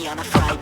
freaky on a Friday.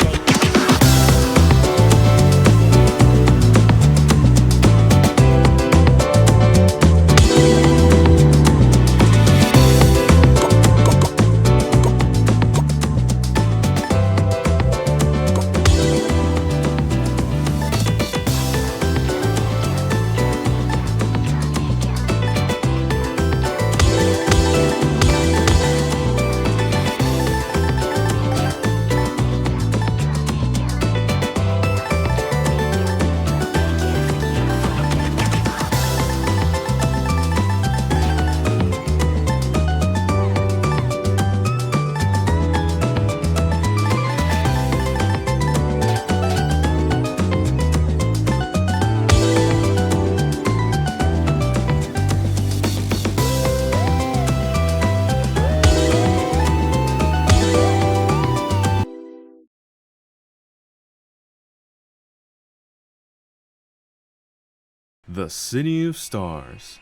The City of Stars.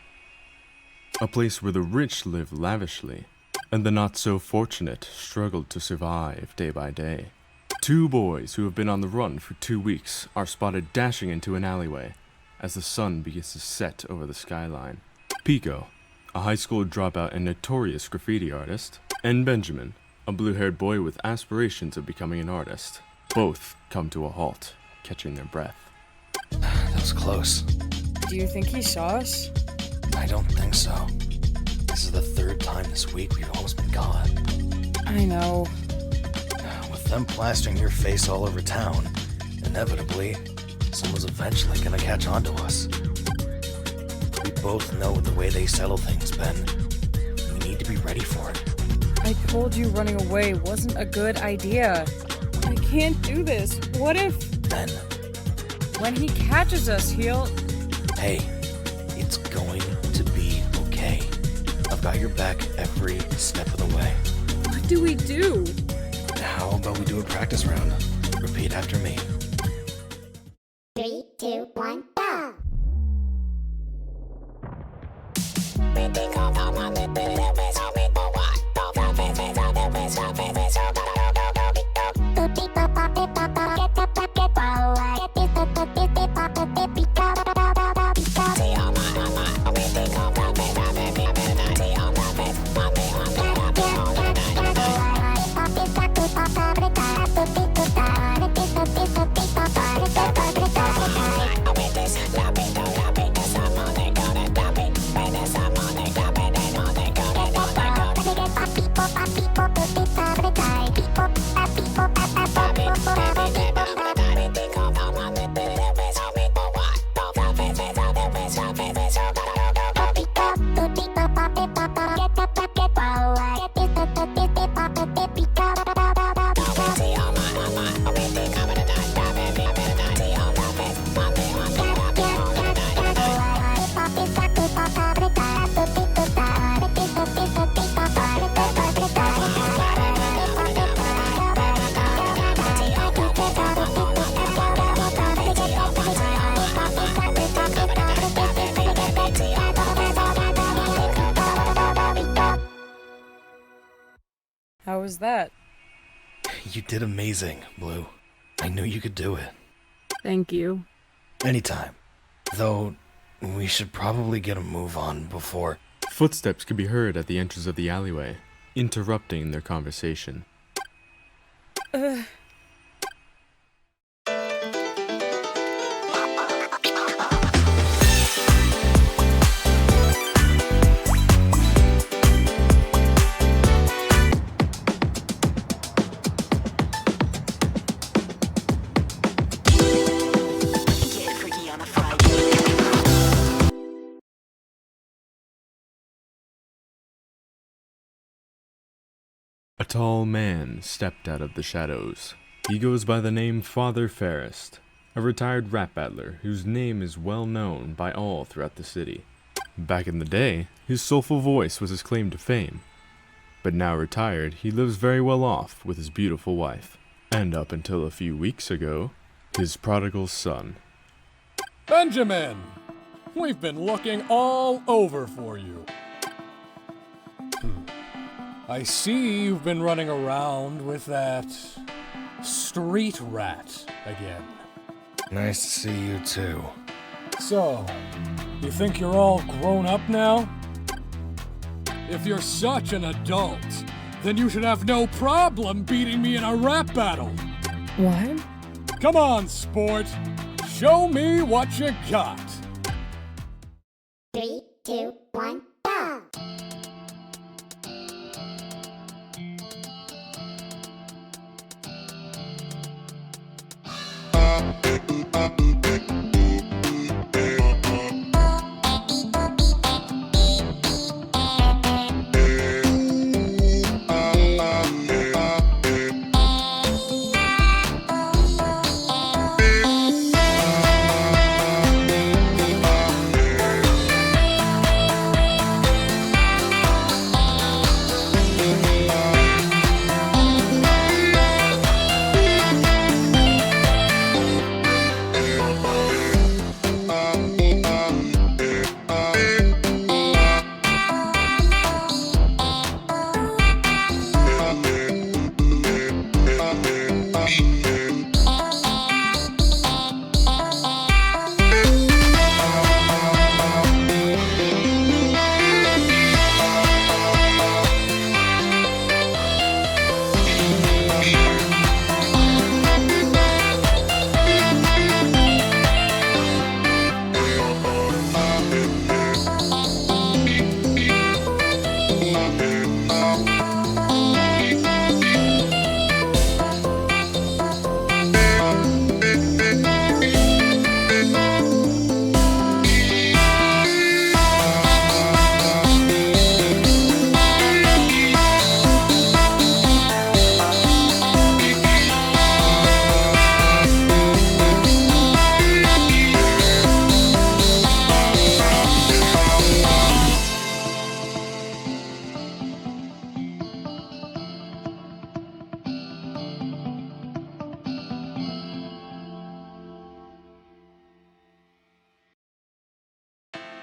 A place where the rich live lavishly, and the not-so-fortunate struggle to survive day by day. Two boys who have been on the run for 2 weeks are spotted dashing into an alleyway as the sun begins to set over the skyline. Pico, a high school dropout and notorious graffiti artist, and Benjamin, a blue-haired boy with aspirations of becoming an artist. Both come to a halt, catching their breath. That was close. Do you think he saw us? I don't think so. This is the 3rd time this week we've almost been caught. I know. With them plastering your face all over town, inevitably, someone's eventually gonna catch on to us. We both know the way they settle things, Ben. We need to be ready for it. I told you running away wasn't a good idea. I can't do this. What if... Ben. When he catches us, he'll... Hey, it's going to be okay. I've got your back every step of the way. What do we do? How about we do a practice round? Repeat after me. 3, 2, 1, go! How was that? You did amazing, Blue. I knew you could do it. Thank you. Anytime. Though, we should probably get a move on before... Footsteps could be heard at the entrance of the alleyway, interrupting their conversation. Get freaky on a Friday. A tall man stepped out of the shadows. He goes by the name Father Fairest, a retired rap battler whose name is well known by all throughout the city. Back in the day, his soulful voice was his claim to fame. But now retired, he lives very well off with his beautiful wife. And up until a few weeks ago, his prodigal son. Benjamin! We've been looking all over for you. I see you've been running around with that street rat again. Nice to see you too. So, you think you're all grown up now? If you're such an adult, then you should have no problem beating me in a rap battle. What? Come on, sport. Show me what you got. 3, 2, 1, go!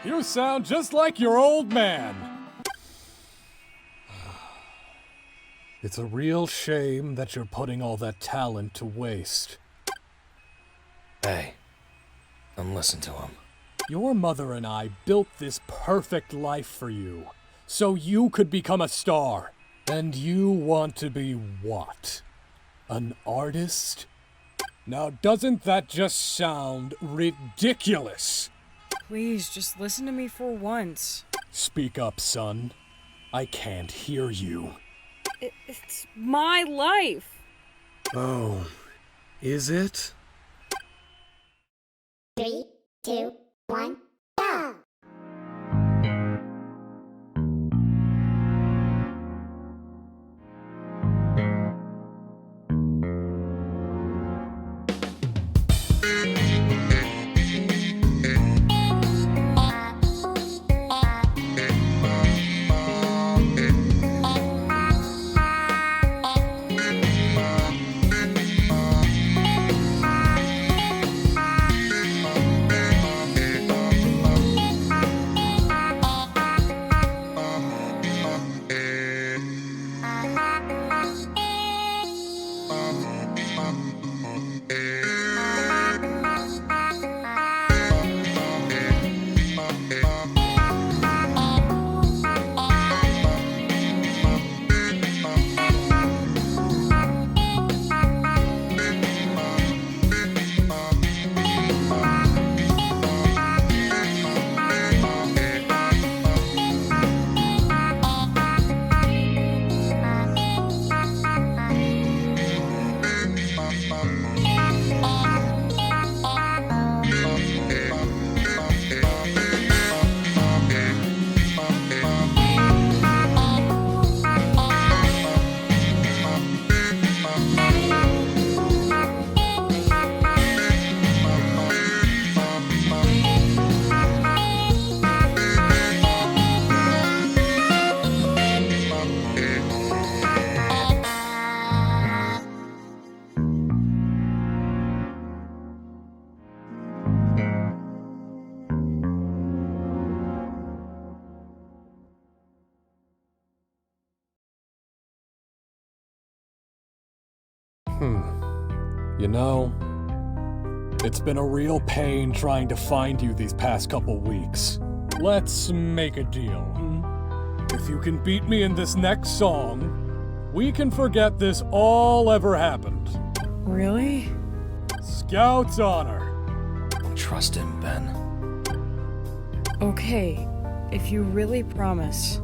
You sound just like your old man. It's a real shame that you're putting all that talent to waste. Hey, don't listen to him. Your mother and I built this perfect life for you, so you could become a star. And you want to be what? An artist? Now, doesn't that just sound ridiculous? Please, just listen to me for once. Speak up, son. I can't hear you. It's my life. Oh, is it? 3, 2, 1, go! You know, it's been a real pain trying to find you these past couple weeks. Let's make a deal. If you can beat me in this next song, we can forget this all ever happened. Really? Scout's honor. Trust him, Ben. Okay, if you really promise.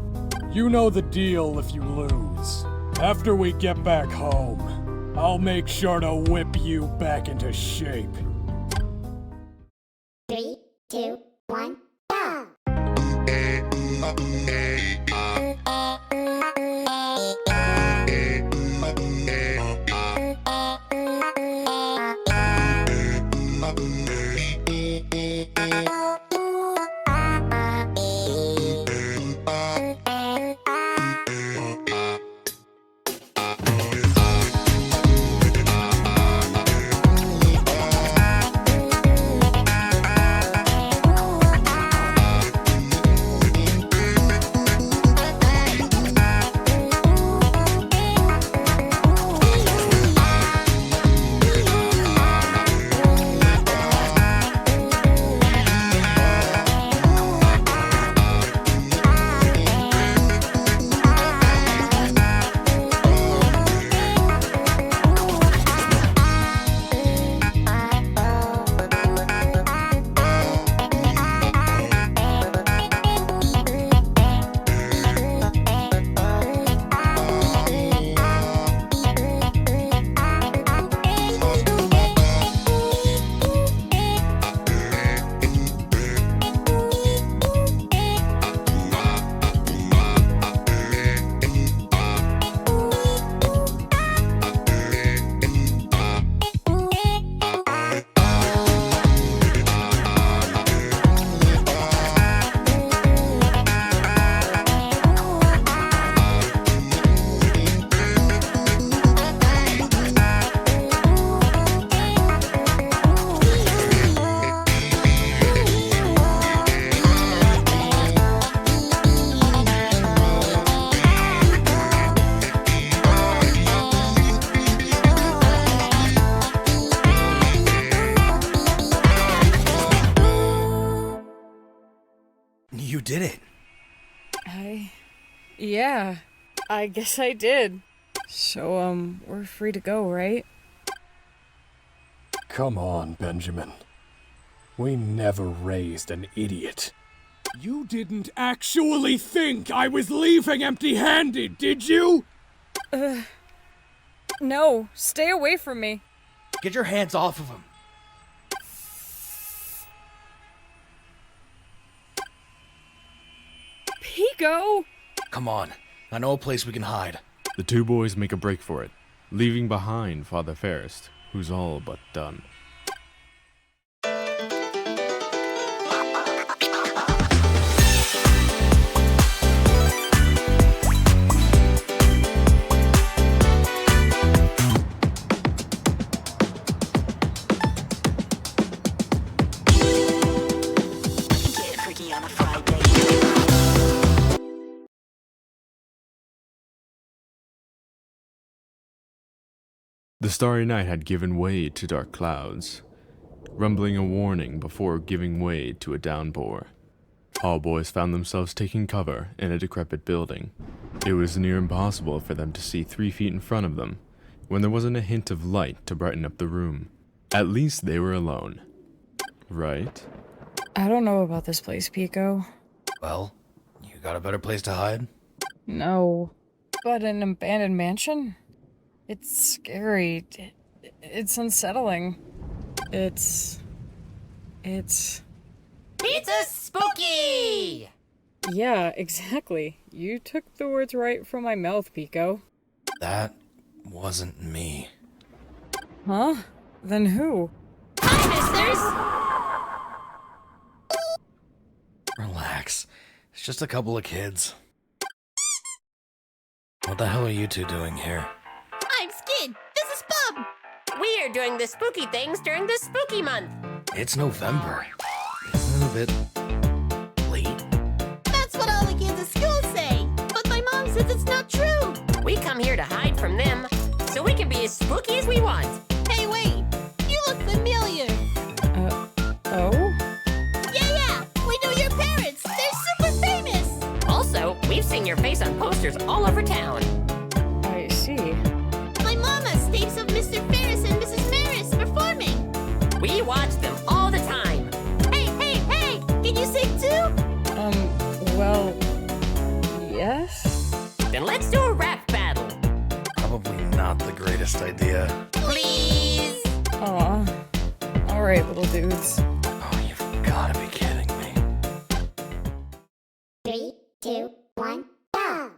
You know the deal if you lose. After we get back home, I'll make sure to whip you back into shape. 3, 2, 1, go! You did it. Yeah, I guess I did. So, we're free to go, right? Come on, Benjamin. We never raised an idiot. You didn't actually think I was leaving empty-handed, did you? No, stay away from me. Get your hands off of him. Pico! Come on. I know a place we can hide. The two boys make a break for it, leaving behind Father Ferris, who's all but done. Get freaky on a Friday. The starry night had given way to dark clouds, rumbling a warning before giving way to a downpour. All boys found themselves taking cover in a decrepit building. It was near impossible for them to see 3 feet in front of them, when there wasn't a hint of light to brighten up the room. At least they were alone. Right? I don't know about this place, Pico. Well, you got a better place to hide? No. But an abandoned mansion? It's scary. It's unsettling. It's Pizza spooky! Yeah, exactly. You took the words right from my mouth, Pico. That wasn't me. Huh? Then who? Hi, Relax. It's just a couple of kids. What the hell are you two doing here? I'm Skid. This is Bub. We are doing the spooky things during the spooky month. It's November. Isn't it a bit late? That's what all the kids at school say. But my mom says it's not true. We come here to hide from them, so we can be as spooky as we want. Hey, wait. posters all over town. I see. My mama tapes of Mr. Ferris and Mrs. Maris performing. We watch them all the time. Hey, hey, hey! Can you sing too? Well, yes? Then let's do a rap battle. Probably not the greatest idea. Please. Aw. Alright, little dudes. Oh, you've gotta be kidding me. 3, 2, 1, go!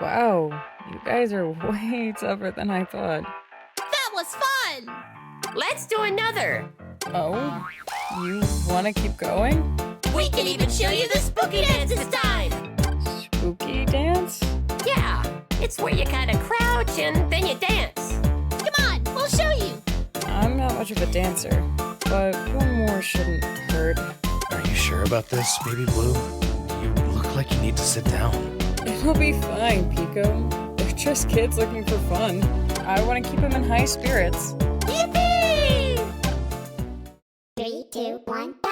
Wow, you guys are way tougher than I thought. That was fun! Let's do another. Oh? You wanna keep going? We can even show you the spooky dance this time. Spooky dance? Yeah, it's where you kind of crouch and then you dance. Come on, we'll show you! I'm not much of a dancer, but one more shouldn't hurt. Are you sure about this, Baby Blue? You look like you need to sit down. It'll be fine, Pico. They're just kids looking for fun. I want to keep them in high spirits. Yippee! 3, 2, 1, go!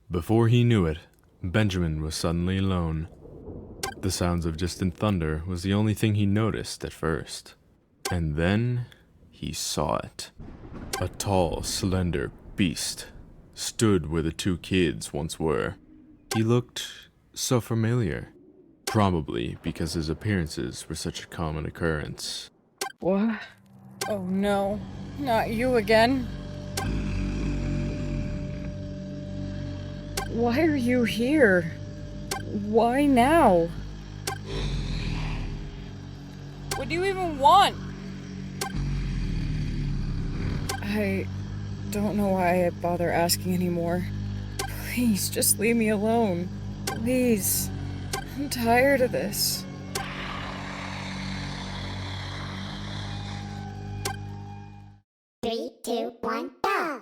Before he knew it, Benjamin was suddenly alone. The sounds of distant thunder was the only thing he noticed at first. And then he saw it. A tall, slender beast stood where the two kids once were. He looked so familiar, probably because his appearances were such a common occurrence. What? Oh no, not you again. Why are you here? Why now? What do you even want? I don't know why I bother asking anymore. Please, just leave me alone. Please. I'm tired of this. Three, two, one, go!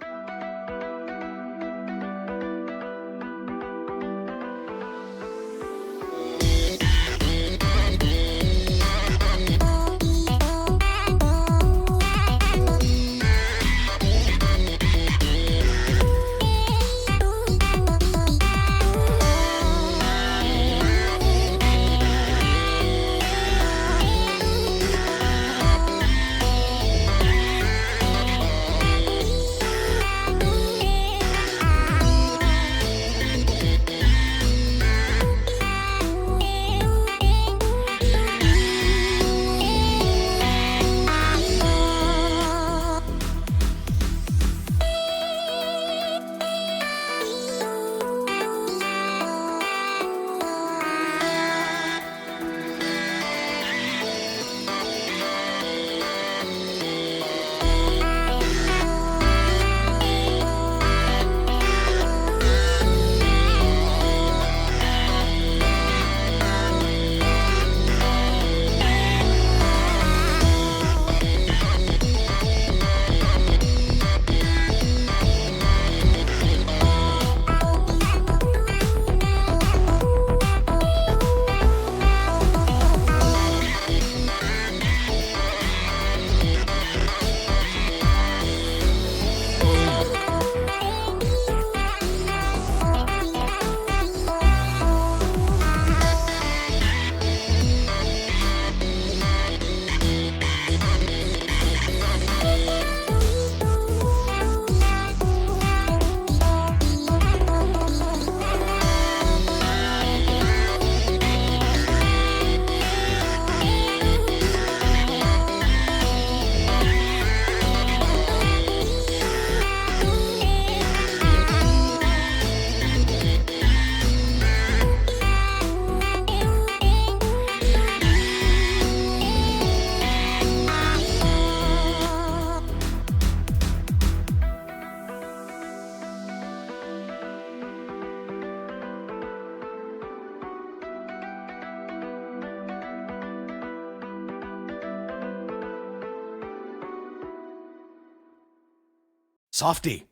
Softy,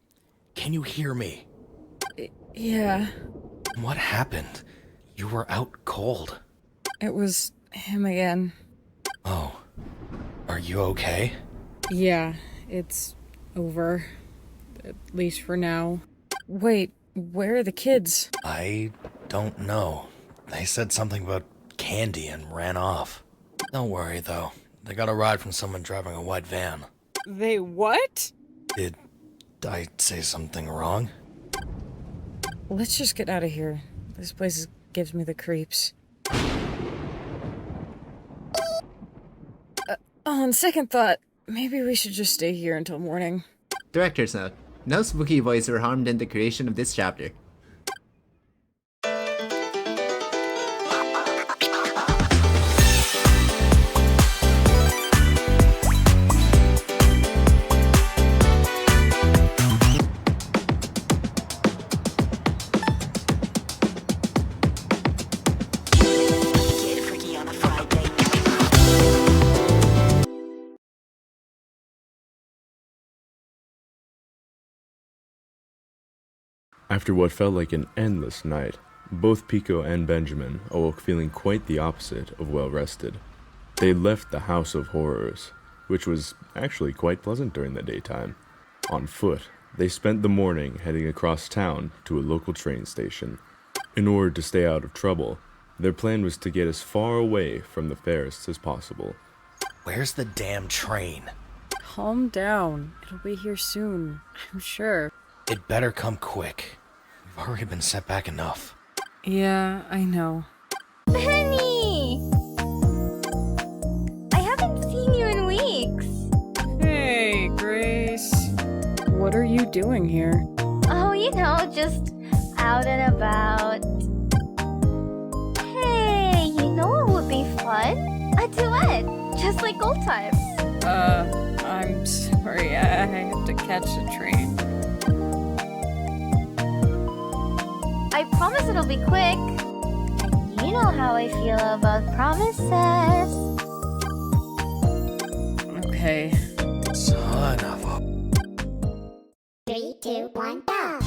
can you hear me? Yeah, What happened? You were out cold. it was him again. Oh, are you okay? Yeah, it's over. At least for now. Wait, where are the kids? I don't know. They said something about candy and ran off. Don't worry, though. They got a ride from someone driving a white van. They what? Did I say something wrong? Let's just get out of here. This place gives me the creeps. On second thought, maybe we should just stay here until morning. Director's note: no spooky boys were harmed in the creation of this chapter. Get freaky on a Friday. After what felt like an endless night, both Pico and Benjamin awoke feeling quite the opposite of well rested. They left the House of Horrors, which was actually quite pleasant during the daytime, on foot they spent the morning heading across town to a local train station. In order to stay out of trouble, their plan was to get as far away from the Ferris as possible. Where's the damn train? Calm down. It'll be here soon, I'm sure. It better come quick. We've already been set back enough. Yeah, I know. Benny! I haven't seen you in weeks. Hey, Grace. What are you doing here? Oh, you know, just out and about. Hey, you know what would be fun? A duet, just like old times. I'm sorry, I have to catch a train. I promise it'll be quick. And you know how I feel about promises. Okay. Son of a... 3, 2, 1, go!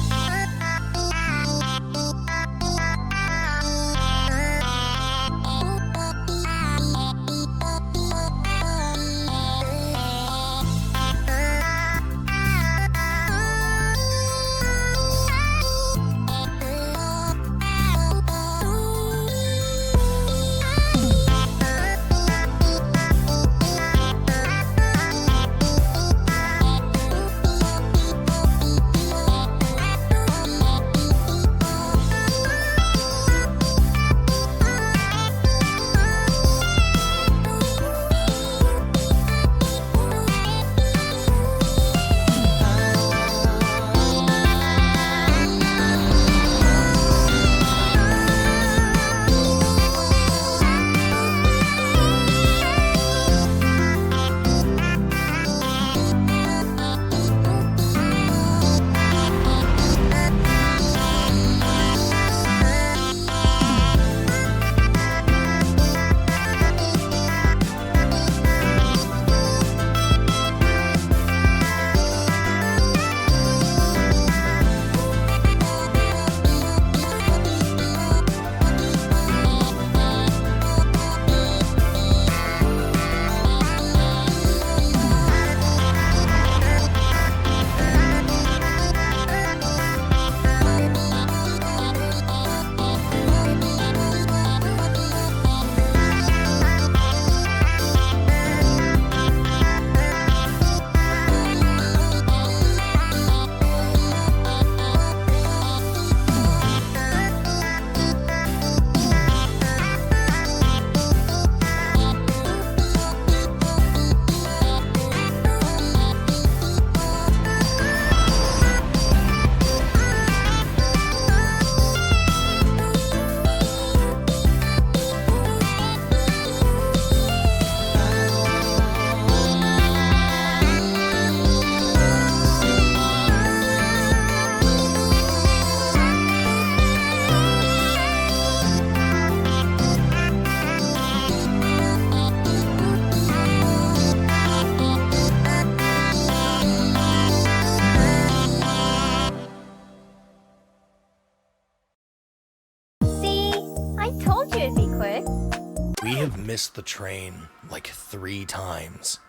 We have missed the train like 3 times.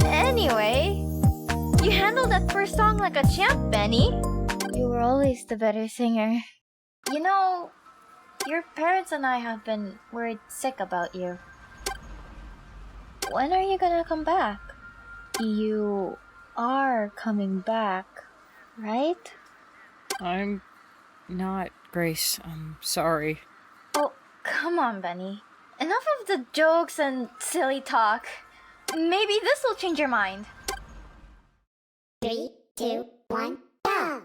Anyway, you handled that first song like a champ, Benny. You were always the better singer. You know, your parents and I have been worried sick about you. When are you gonna come back? You are coming back, right? I'm not, Grace. I'm sorry. Oh, come on, Benny. Enough of the jokes and silly talk. Maybe this will change your mind. 3, 2, 1, go!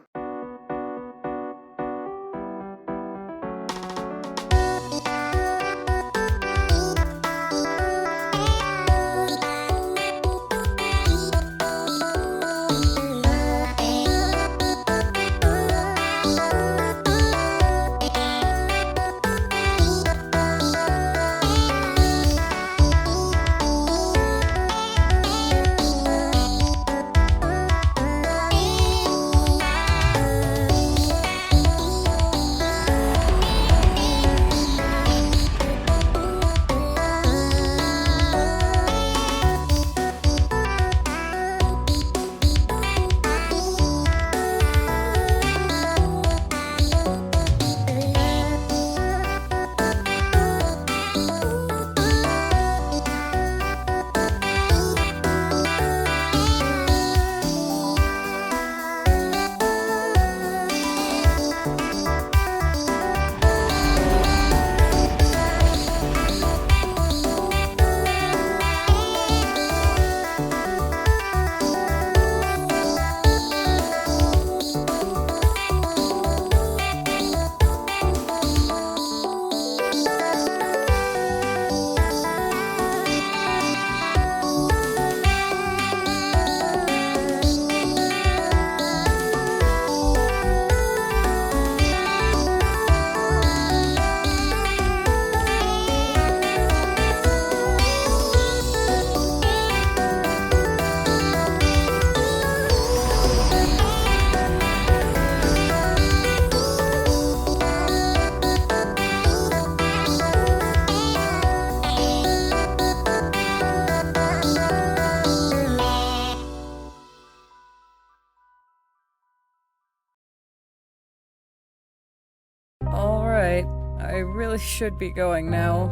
really should be going now.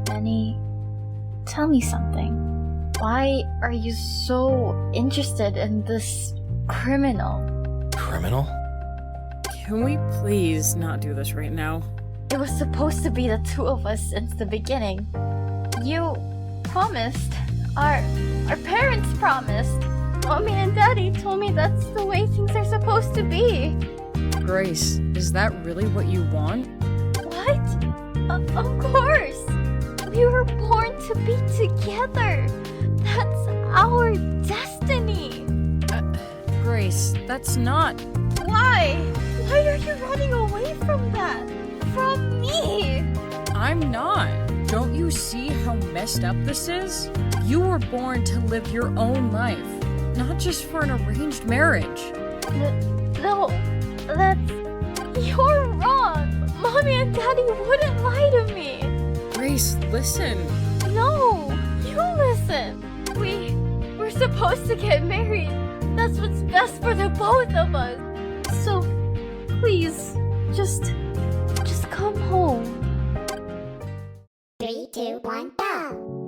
Benny, tell me something. Why are you so interested in this criminal? Criminal? Can we please not do this right now? It was supposed to be the two of us since the beginning. You promised. Our parents promised. Mommy and Daddy told me that's the way things are supposed to be. Grace, is that really what you want? What? Of course! We were born to be together! That's our destiny! Grace, that's not... Why? Why are you running away from that? From me! I'm not. Don't you see how messed up this is? You were born to live your own life, not just for an arranged marriage. No, that's... You're wrong! Mommy and Daddy wouldn't lie to me! Grace, listen. No! You listen! We're supposed to get married. That's what's best for the both of us. So, please, just come home. 3, 2, 1, go!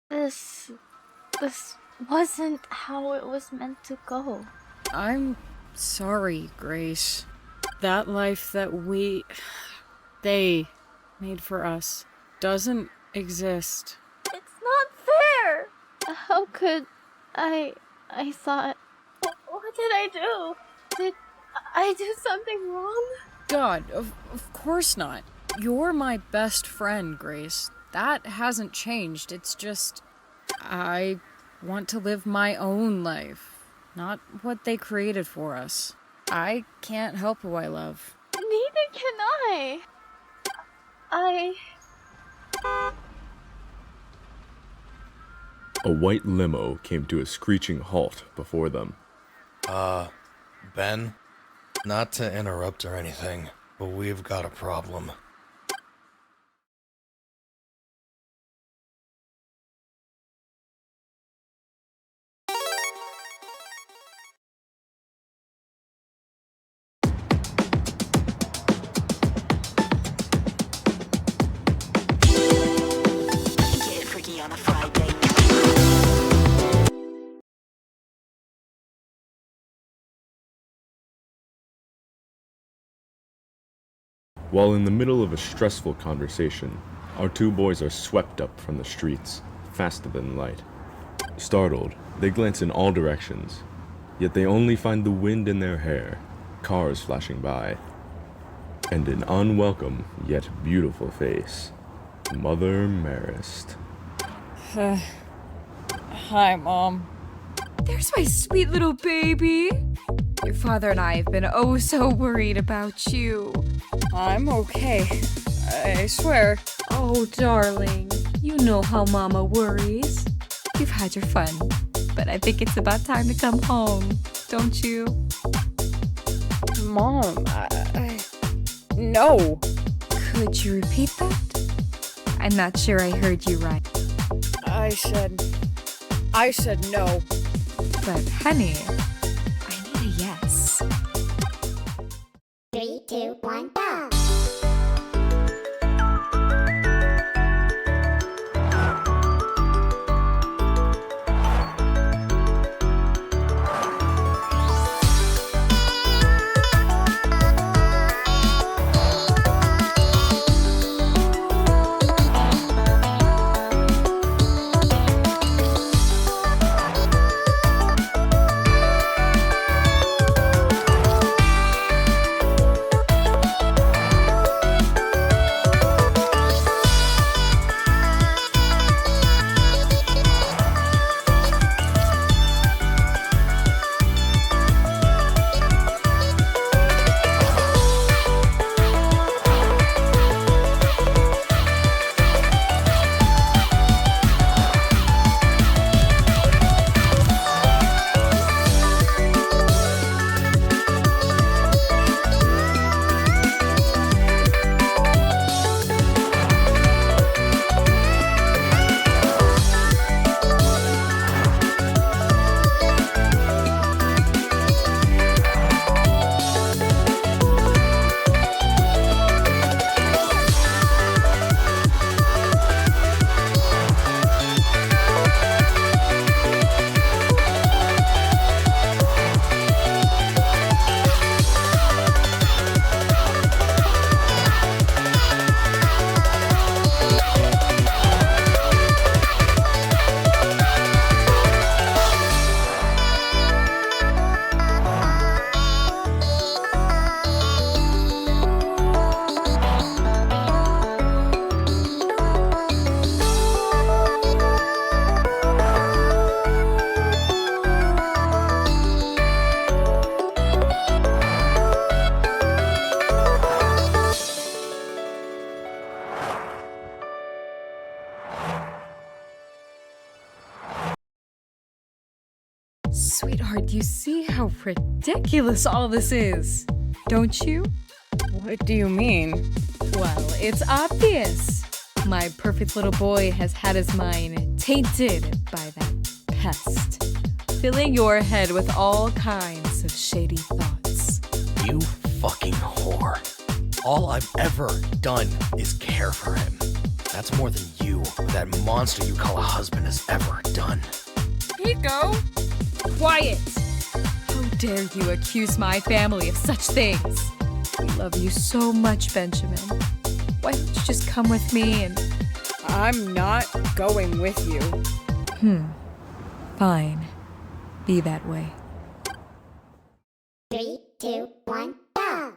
This wasn't how it was meant to go. I'm sorry, Grace. That life that they made for us doesn't exist. It's not fair! How could I thought... What did I do? Did I do something wrong? God, of course not. You're my best friend, Grace. That hasn't changed. It's just... I want to live my own life, not what they created for us. I can't help who I love. Neither can I. A white limo came to a screeching halt before them. Ben? Not to interrupt or anything, but we've got a problem. Get freaky on a Friday. While in the middle of a stressful conversation, our two boys are swept up from the streets, faster than light. Startled, they glance in all directions, yet they only find the wind in their hair, cars flashing by, and an unwelcome yet beautiful face. Mother Marist. Hi, Mom. There's my sweet little baby. Your father and I have been oh so worried about you. I'm okay. I swear. Oh, darling. You know how Mama worries. You've had your fun, but I think it's about time to come home, don't you? Mom, no. Could you repeat that? I'm not sure I heard you right. I said no. But honey, I need a yes. 3, 2, 1, go! Sweetheart, you see how ridiculous all this is, don't you? What do you mean? Well, it's obvious. My perfect little boy has had his mind tainted by that pest, filling your head with all kinds of shady thoughts. You fucking whore. All I've ever done is care for him. That's more than you, or that monster you call a husband, has ever done. Pico! Quiet! How dare you accuse my family of such things? We love you so much, Benjamin. Why don't you just come with me and... I'm not going with you. Fine. Be that way. 3, 2, 1, go!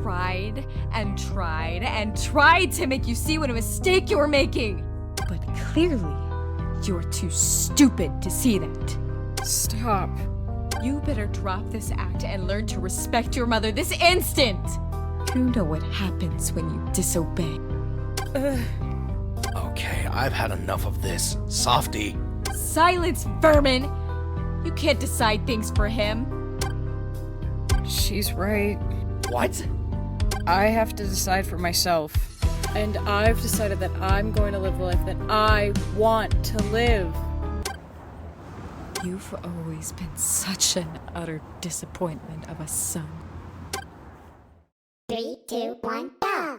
tried and tried and tried to make you see what a mistake you were making. But clearly, you're too stupid to see that. Stop. You better drop this act and learn to respect your mother this instant. You know what happens when you disobey. Okay, I've had enough of this. Softy. Silence, vermin! You can't decide things for him. She's right. What? I have to decide for myself. And I've decided that I'm going to live the life that I want to live. You've always been such an utter disappointment of a son. 3, 2, 1, go!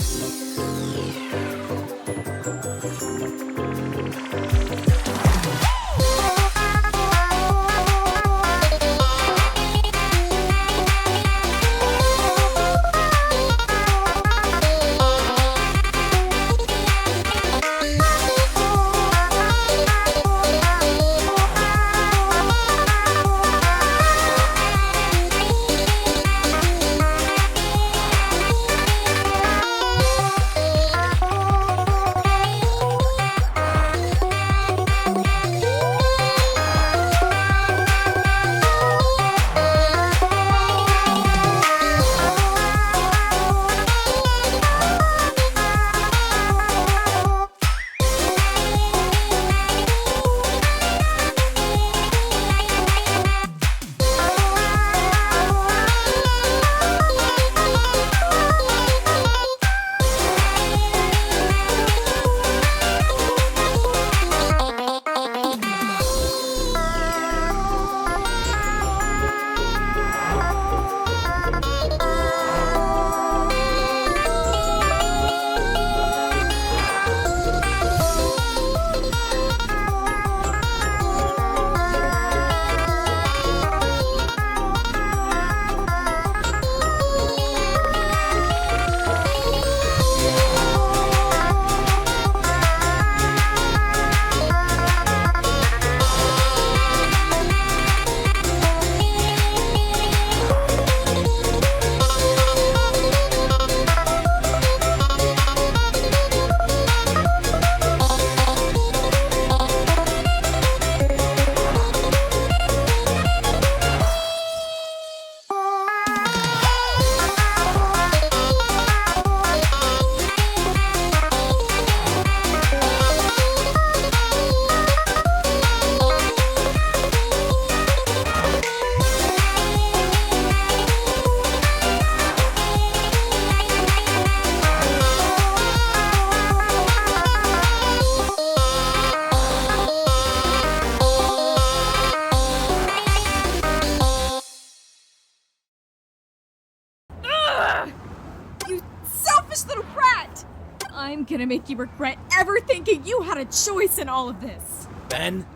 I'm gonna make you regret ever thinking you had a choice in all of this. Ben?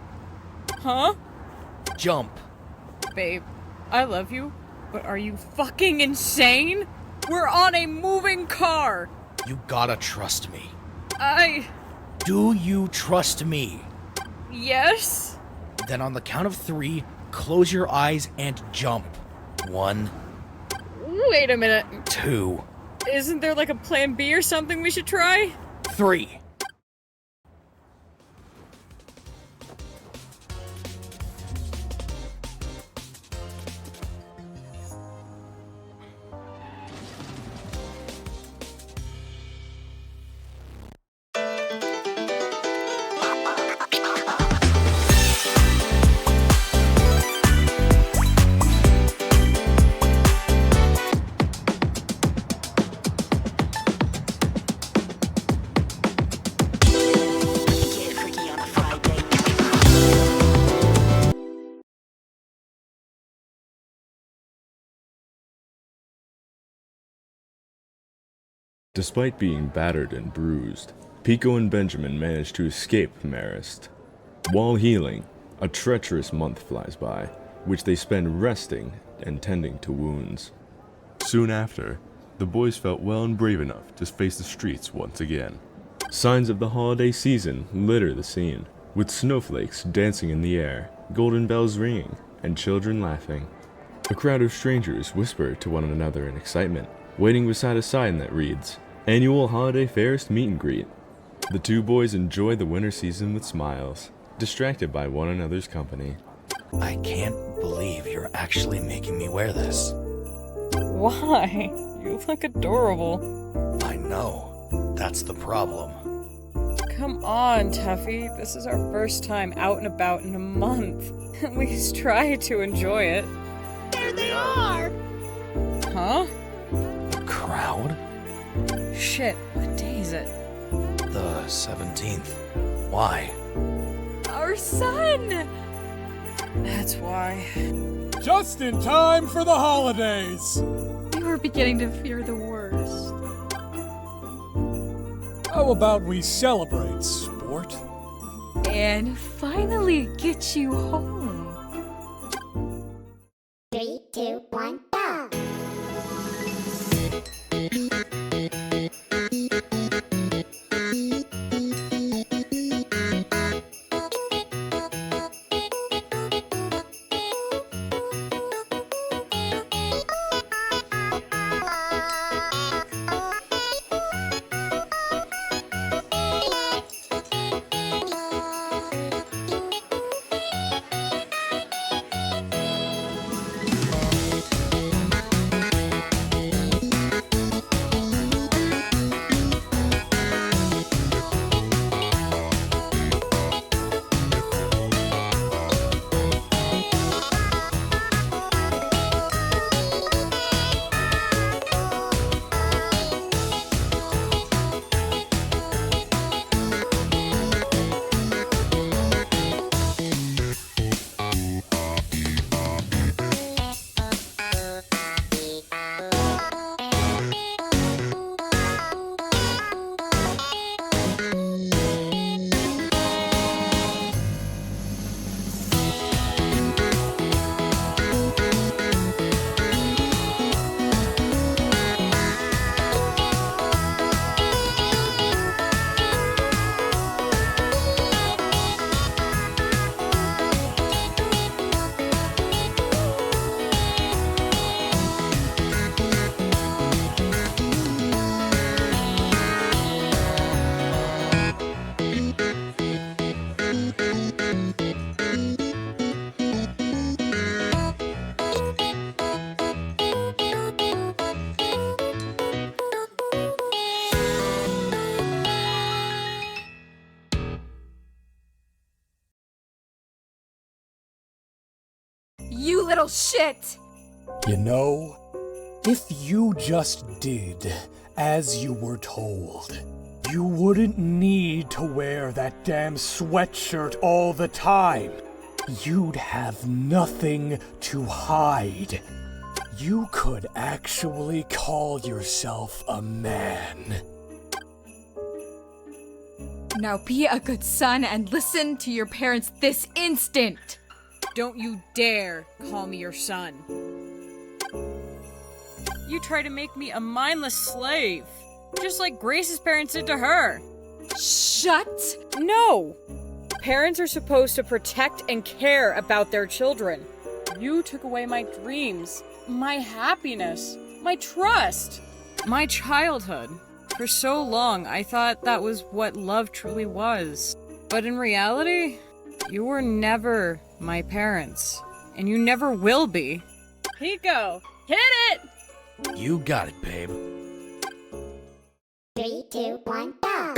Huh? Jump. Babe, I love you, but are you fucking insane? We're on a moving car! You gotta trust me. Do you trust me? Yes? Then on the count of 3, close your eyes and jump. 1. Wait a minute. 2. Isn't there like a plan B or something we should try? 3. Get freaky on a Friday. Despite being battered and bruised, Pico and Benjamin manage to escape Marist. While healing, a treacherous month flies by, which they spend resting and tending to wounds. Soon after, the boys felt well and brave enough to face the streets once again. Signs of the holiday season litter the scene, with snowflakes dancing in the air, golden bells ringing, and children laughing. A crowd of strangers whisper to one another in excitement, waiting beside a sign that reads, Annual Holiday Fairest Meet and Greet. The two boys enjoy the winter season with smiles, distracted by one another's company. I can't believe you're actually making me wear this. Why? You look adorable. I know. That's the problem. Come on, Tuffy. This is our first time out and about in a month. At least try to enjoy it. There they are! Huh? The crowd? Shit, what day is it? The 17th. Why? Our son! That's why. Just in time for the holidays! We were beginning to fear the worst. How about we celebrate, sport? And finally get you home. 3, 2, 1, go! You little shit! You know, if you just did as you were told, you wouldn't need to wear that damn sweatshirt all the time. You'd have nothing to hide. You could actually call yourself a man. Now be a good son and listen to your parents this instant! Don't you dare call me your son. You try to make me a mindless slave, just like Grace's parents did to her. Shut! No! Parents are supposed to protect and care about their children. You took away my dreams, my happiness, my trust, my childhood. For so long, I thought that was what love truly was. But in reality, you were never my parents. And you never will be. Hiko, hit it! You got it, babe. 3, 2, 1, go!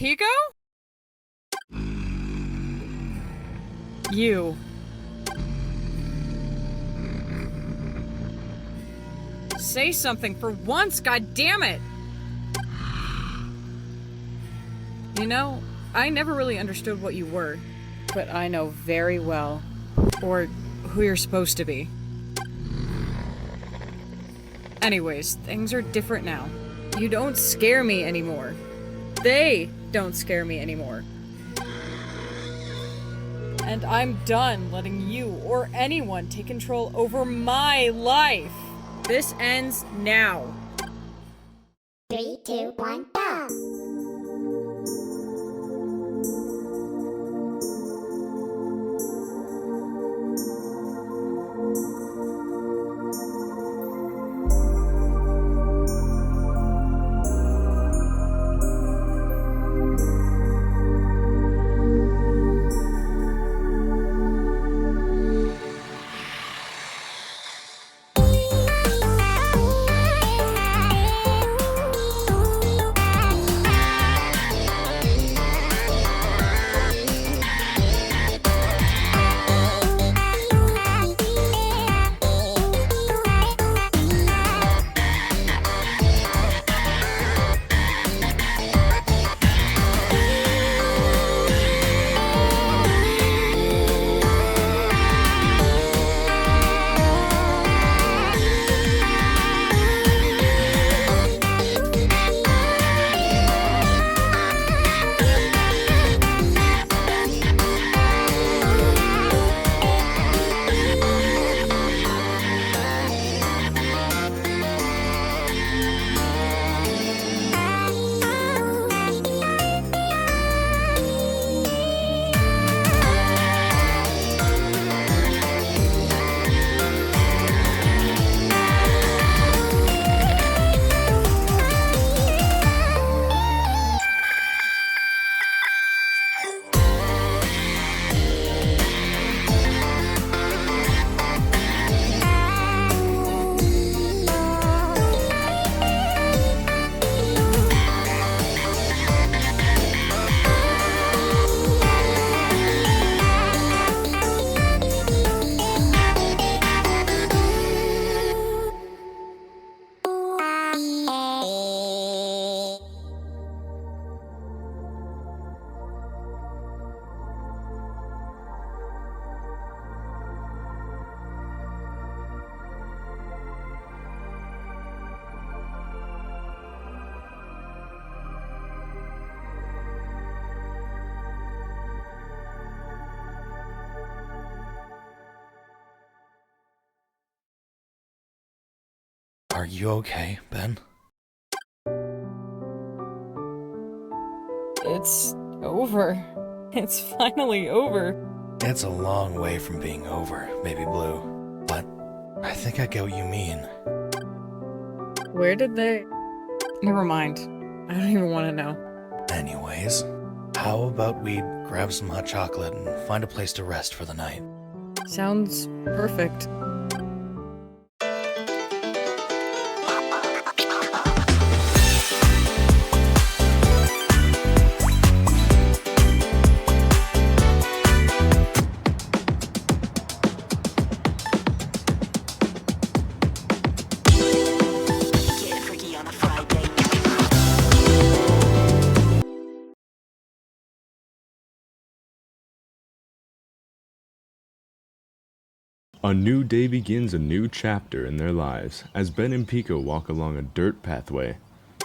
Pico? You. Say something for once, goddammit! You know, I never really understood what you were, but I know very well, or who you're supposed to be. Anyways, things are different now. You don't scare me anymore. They don't scare me anymore. And I'm done letting you or anyone take control over my life. This ends now. 3, 2, 1, go! Are you okay, Ben? It's over. It's finally over. It's a long way from being over, Baby Blue. But I think I get what you mean. Where did they... Never mind. I don't even want to know. Anyways, how about we grab some hot chocolate and find a place to rest for the night? Sounds perfect. Get freaky on a Friday. A new day begins a new chapter in their lives as Ben and Pico walk along a dirt pathway.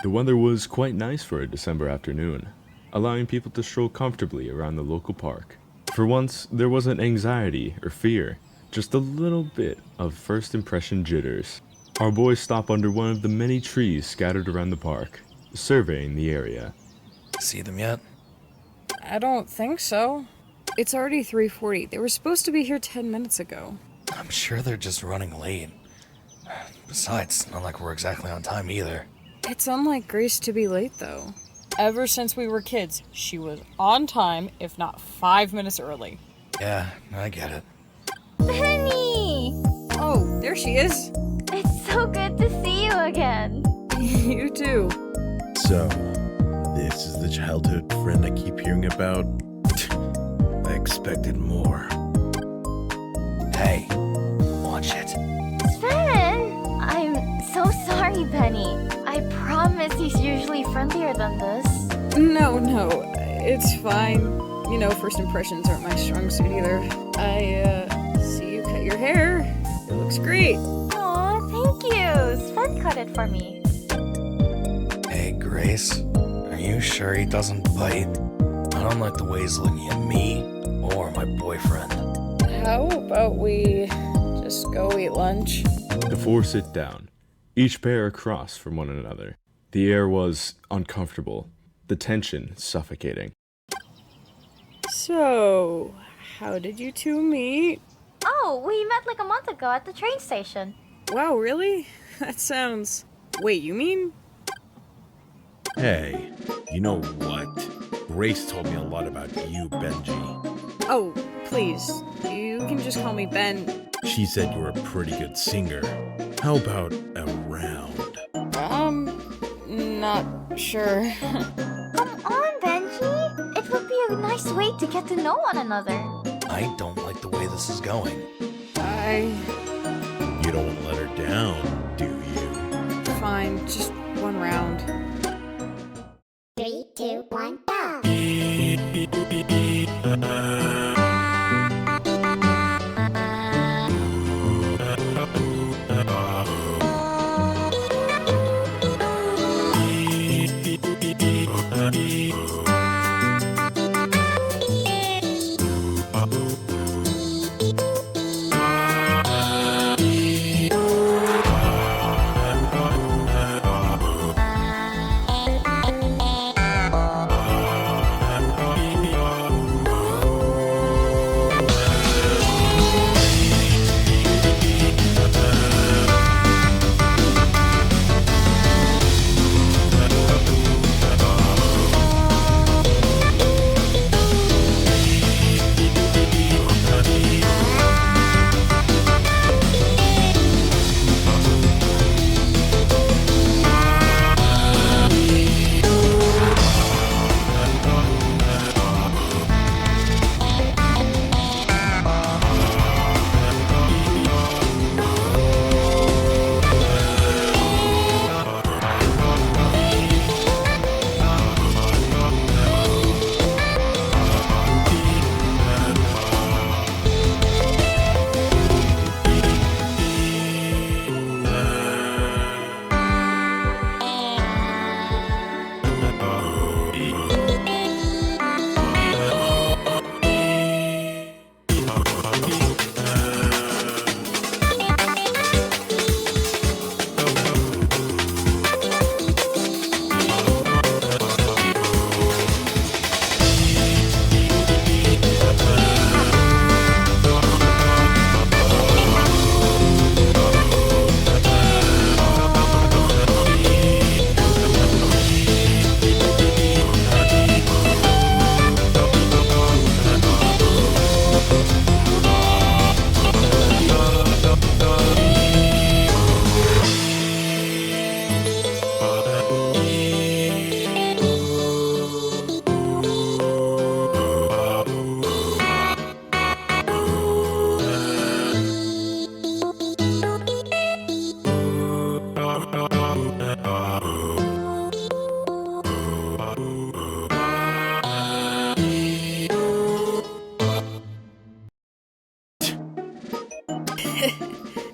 The weather was quite nice for a December afternoon, allowing people to stroll comfortably around the local park. For once, there wasn't anxiety or fear, just a little bit of first impression jitters. Our boys stop under one of the many trees scattered around the park, surveying the area. See them yet? I don't think so. It's already 3:40. They were supposed to be here 10 minutes ago. I'm sure they're just running late. Besides, it's not like we're exactly on time either. It's unlike Grace to be late, though. Ever since we were kids, she was on time, if not 5 minutes early. Yeah, I get it. Penny! Oh, there she is. It's so good to see you again. You too. So, this This is the childhood friend I keep hearing about. I expected more. Hey, watch it. Sven! I'm so sorry, Benny. I promise he's usually friendlier than this. No, it's fine. You know, first impressions aren't my strong suit either. I see you cut your hair. It looks great. Aw, thank you. Sven cut it for me. Hey, Grace. Are you sure he doesn't bite? I don't like the way he's looking at me or my boyfriend. How about we just go eat lunch? The four sit down, each pair across from one another. The air was uncomfortable, the tension suffocating. So, how did you two meet? Oh, we met like a month ago at the train station. Wow, really? That sounds... Wait, you mean? Hey, you know what? Grace told me a lot about you, Benji. Oh, please. You can just call me Ben. She said you were a pretty good singer. How about a round? Not sure. Come on, Benji. It would be a nice way to get to know one another. I don't like the way this is going. You don't want to let her down, do you? Fine, just one round. 3, 2, 1, go!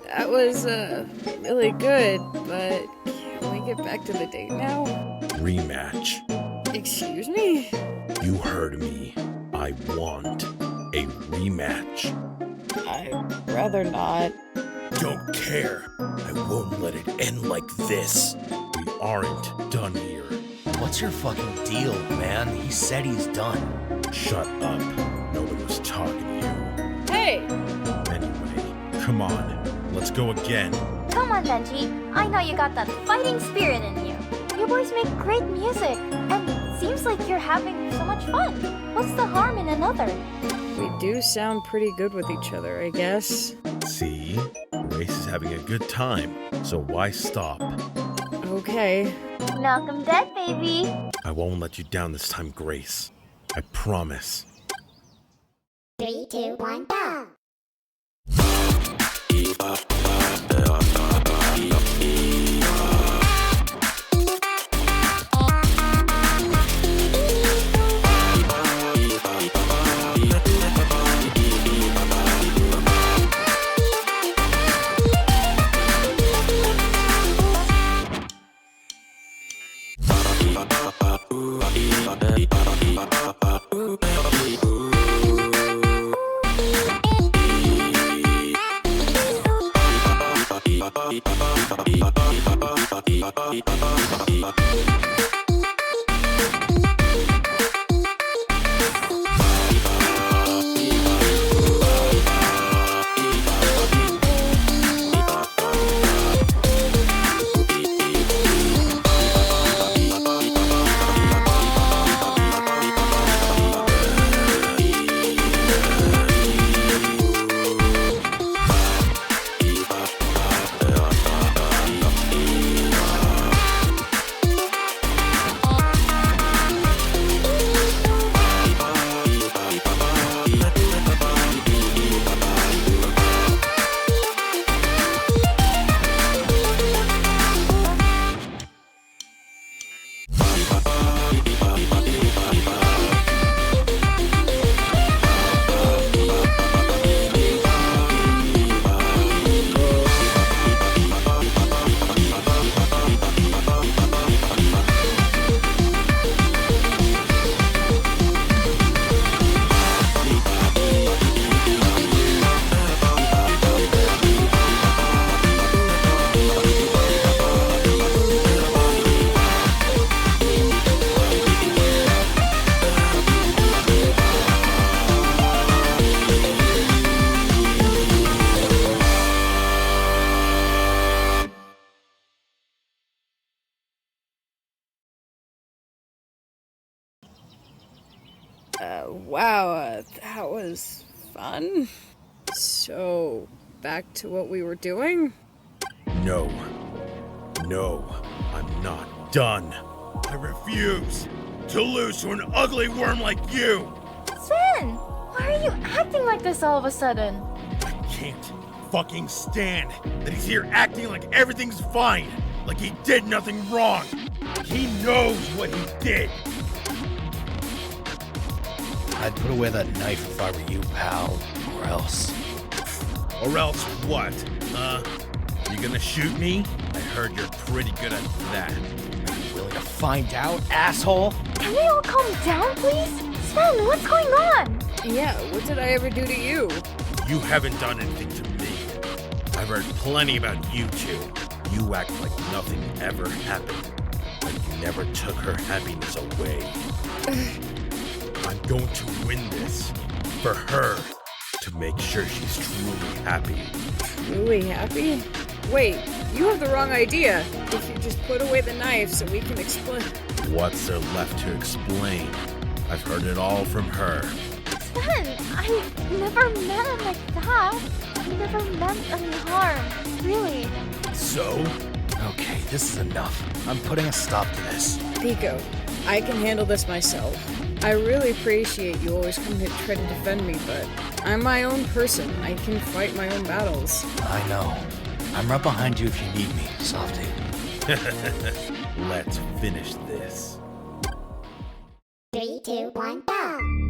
That was, really good, but can we get back to the date now? Rematch. Excuse me? You heard me. I want a rematch. I'd rather not. Don't care. I won't let it end like this. We aren't done here. What's your fucking deal, man? He said he's done. Shut up. Nobody was talking to you. Hey! Anyway, come on. Let's go again. Come on, Benji. I know you got that fighting spirit in you. You boys make great music, and it seems like you're having so much fun. What's the harm in another? We do sound pretty good with each other, I guess. See? Grace is having a good time, so why stop? Okay. Malcolm dead, baby. I won't let you down this time, Grace. I promise. 3, 2, 1, go! Wow, that was fun. So, back to what we were doing? No. No, I'm not done. I refuse to lose to an ugly worm like you! Sven, why are you acting like this all of a sudden? I can't fucking stand that he's here acting like everything's fine, like he did nothing wrong. He knows what he did. I'd put away that knife if I were you, pal. Or else. Or else what? You gonna shoot me? I heard you're pretty good at that. Are you willing to find out, asshole? Can we all calm down, please? Sven, what's going on? Yeah, what did I ever do to you? You haven't done anything to me. I've heard plenty about you two. You act like nothing ever happened. Like you never took her happiness away. I'm going to win this. For her. To make sure she's truly happy. Truly happy? Wait, you have the wrong idea. If you just put away the knife so we can explain. What's there left to explain? I've heard it all from her. Sven, I never meant it like that. I never meant any harm. Really. So? Okay, this is enough. I'm putting a stop to this. Pico, I can handle this myself. I really appreciate you always coming to try to defend me, but I'm my own person. I can fight my own battles. I know. I'm right behind you if you need me, Softy. Let's finish this. 3, 2, 1, go!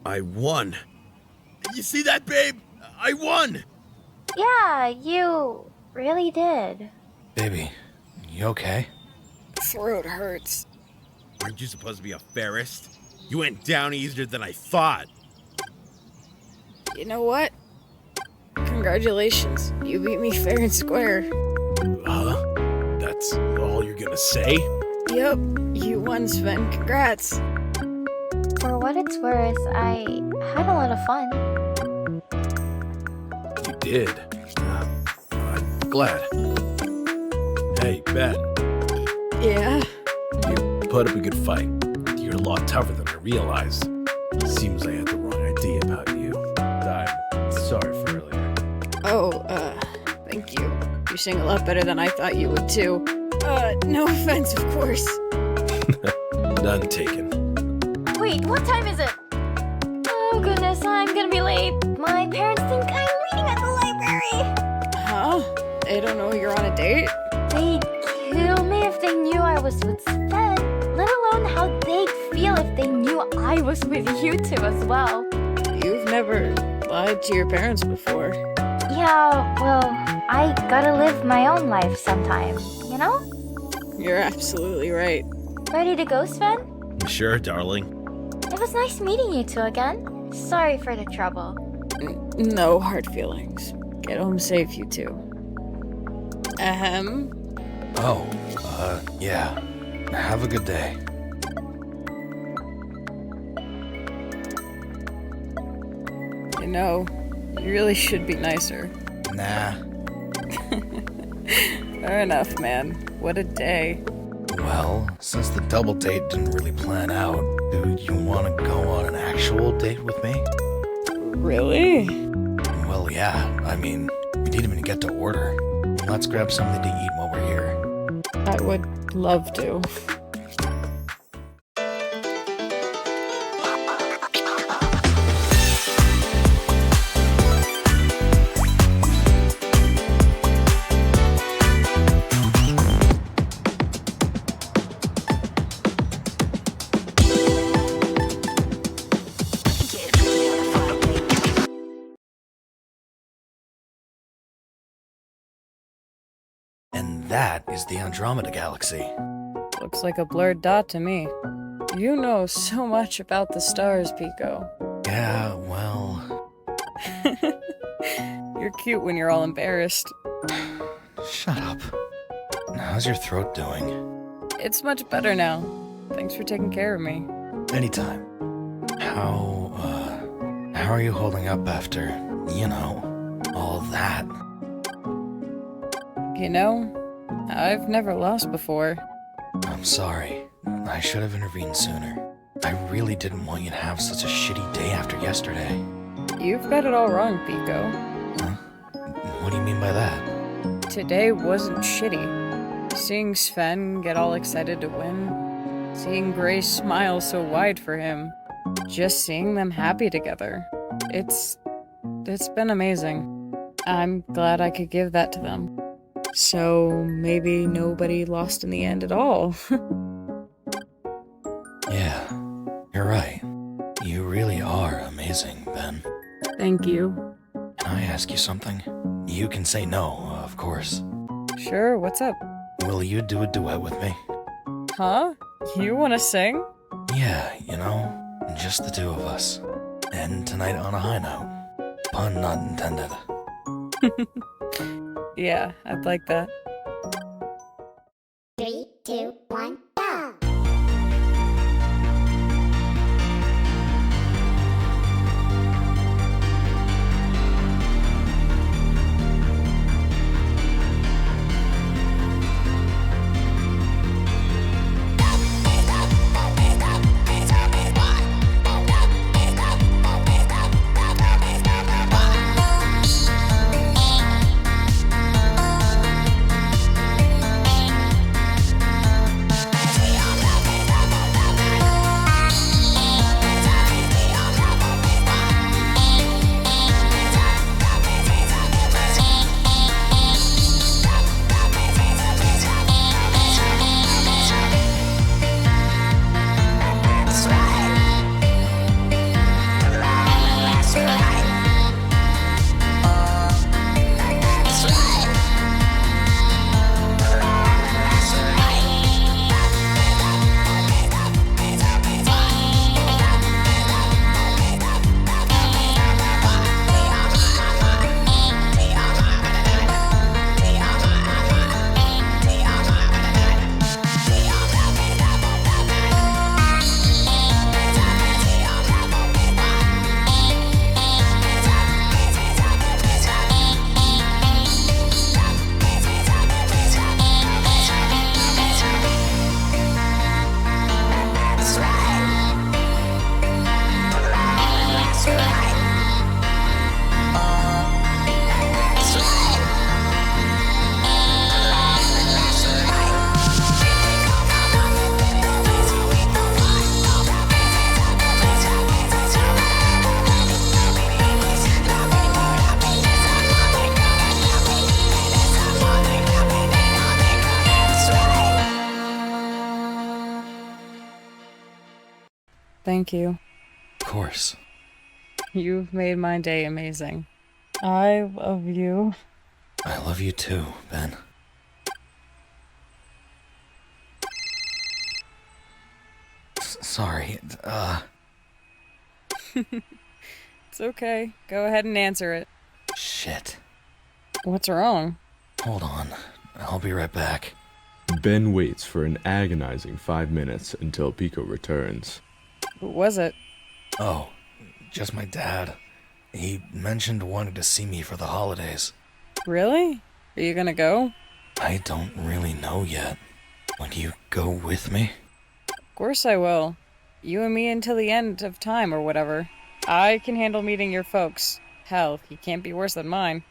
I won. You see that, babe? I won! Yeah, you really did. Baby, you okay? Throat hurts. Aren't you supposed to be a fairist? You went down easier than I thought. You know what? Congratulations. You beat me fair and square. Huh? That's all you're gonna say? Yep, you won, Sven. Congrats. For what it's worth, I had a lot of fun. You did. I'm glad. Hey, Ben. Yeah? You put up a good fight. You're a lot tougher than I realized. Seems I had the wrong idea about you. I'm sorry for earlier. Oh, thank you. You sing a lot better than I thought you would, too. No offense, of course. None taken. Wait, what time is it? Oh goodness, I'm gonna be late. My parents think I'm reading at the library. Huh? They don't know you're on a date? They'd kill me if they knew I was with Sven, let alone how they'd feel if they knew I was with you two as well. You've never lied to your parents before. Yeah, well, I gotta live my own life sometime, you know? You're absolutely right. Ready to go, Sven? Sure, darling. It was nice meeting you two again. Sorry for the trouble. No hard feelings. Get home safe, you two. Ahem. Oh, yeah. Have a good day. You know, you really should be nicer. Nah. Fair enough, man. What a day. Well, since the double date didn't really plan out, do you want to go on an actual date with me? Really? Well, yeah. I mean, we didn't even get to order. Let's grab something to eat while we're here. I would love to. And that is the Andromeda Galaxy. Looks like a blurred dot to me. You know so much about the stars, Pico. Yeah, well... You're cute when you're all embarrassed. Shut up. How's your throat doing? It's much better now. Thanks for taking care of me. Anytime. How are you holding up after, you know, all that? You know, I've never lost before. I'm sorry. I should have intervened sooner. I really didn't want you to have such a shitty day after yesterday. You've got it all wrong, Pico. Huh? What do you mean by that? Today wasn't shitty. Seeing Sven get all excited to win, seeing Grace smile so wide for him, just seeing them happy together. It's been amazing. I'm glad I could give that to them. So maybe nobody lost in the end at all. Yeah, you're right. You really are amazing, Ben. Thank you. Can I ask you something? You can say no, of course. Sure, what's up? Will you do a duet with me? Huh? You wanna sing? Yeah, you know, just the two of us. End tonight on a high note. Pun not intended. Yeah, I'd like that. 3, 2, 1, go! Thank you. Of course. You've made my day amazing. I love you. I love you too, Ben. Sorry, It's okay. Go ahead and answer it. Shit. What's wrong? Hold on. I'll be right back. Ben waits for an agonizing 5 minutes until Pico returns. Who was it? Oh, just my dad. He mentioned wanting to see me for the holidays. Really? Are you gonna go? I don't really know yet. Would you go with me? Of course I will. You and me until the end of time or whatever. I can handle meeting your folks. Hell, he can't be worse than mine.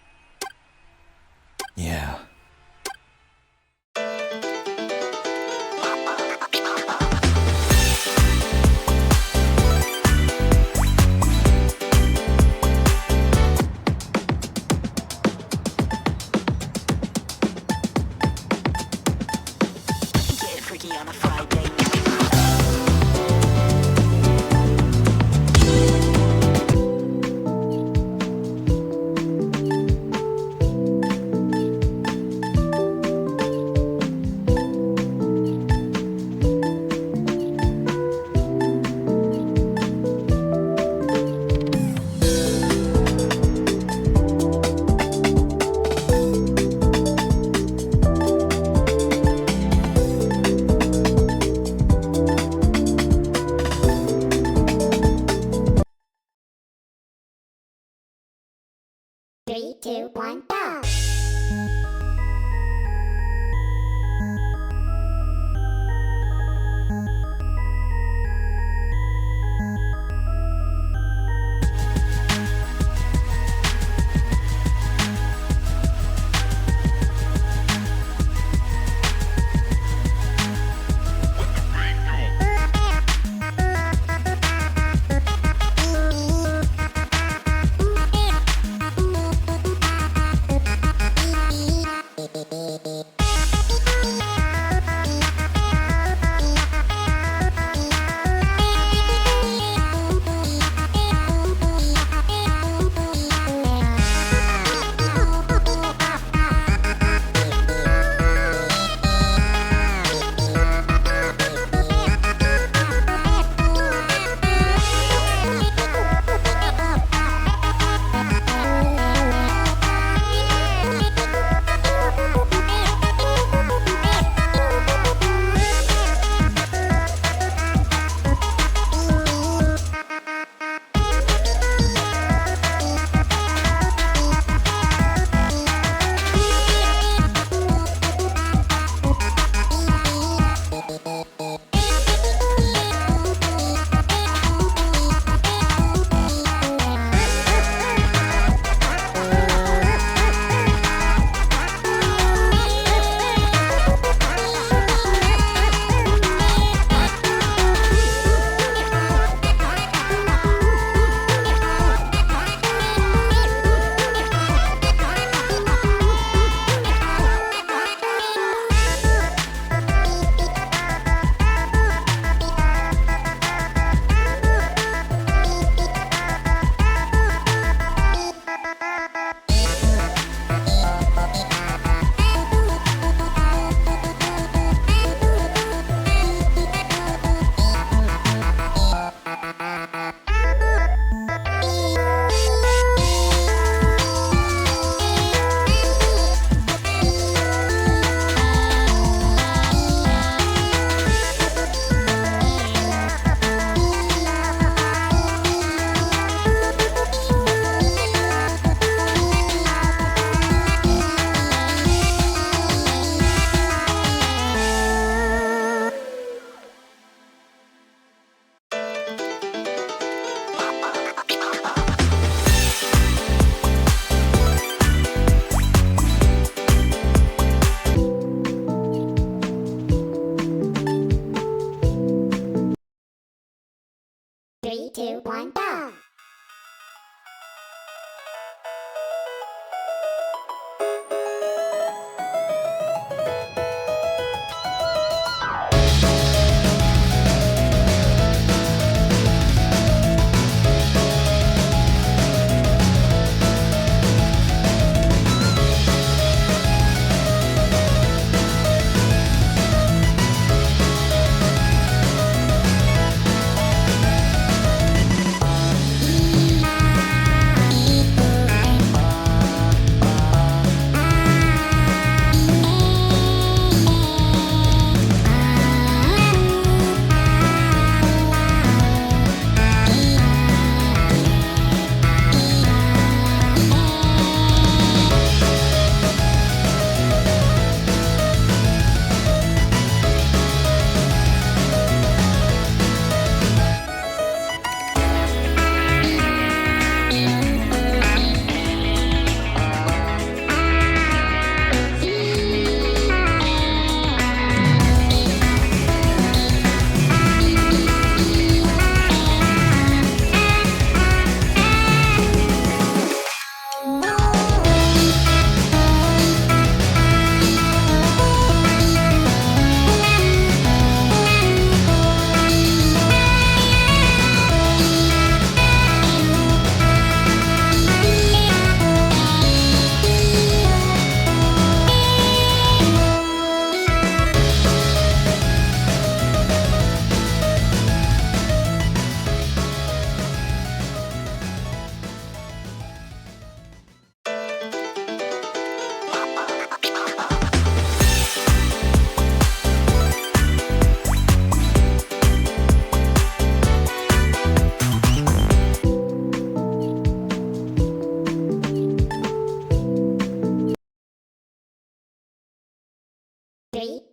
Yeah. Get freaky on a Friday. Three, two, one, go!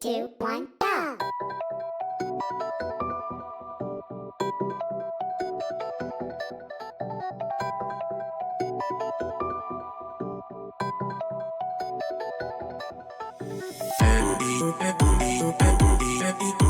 2, 1, go! Happy, happy, happy, happy.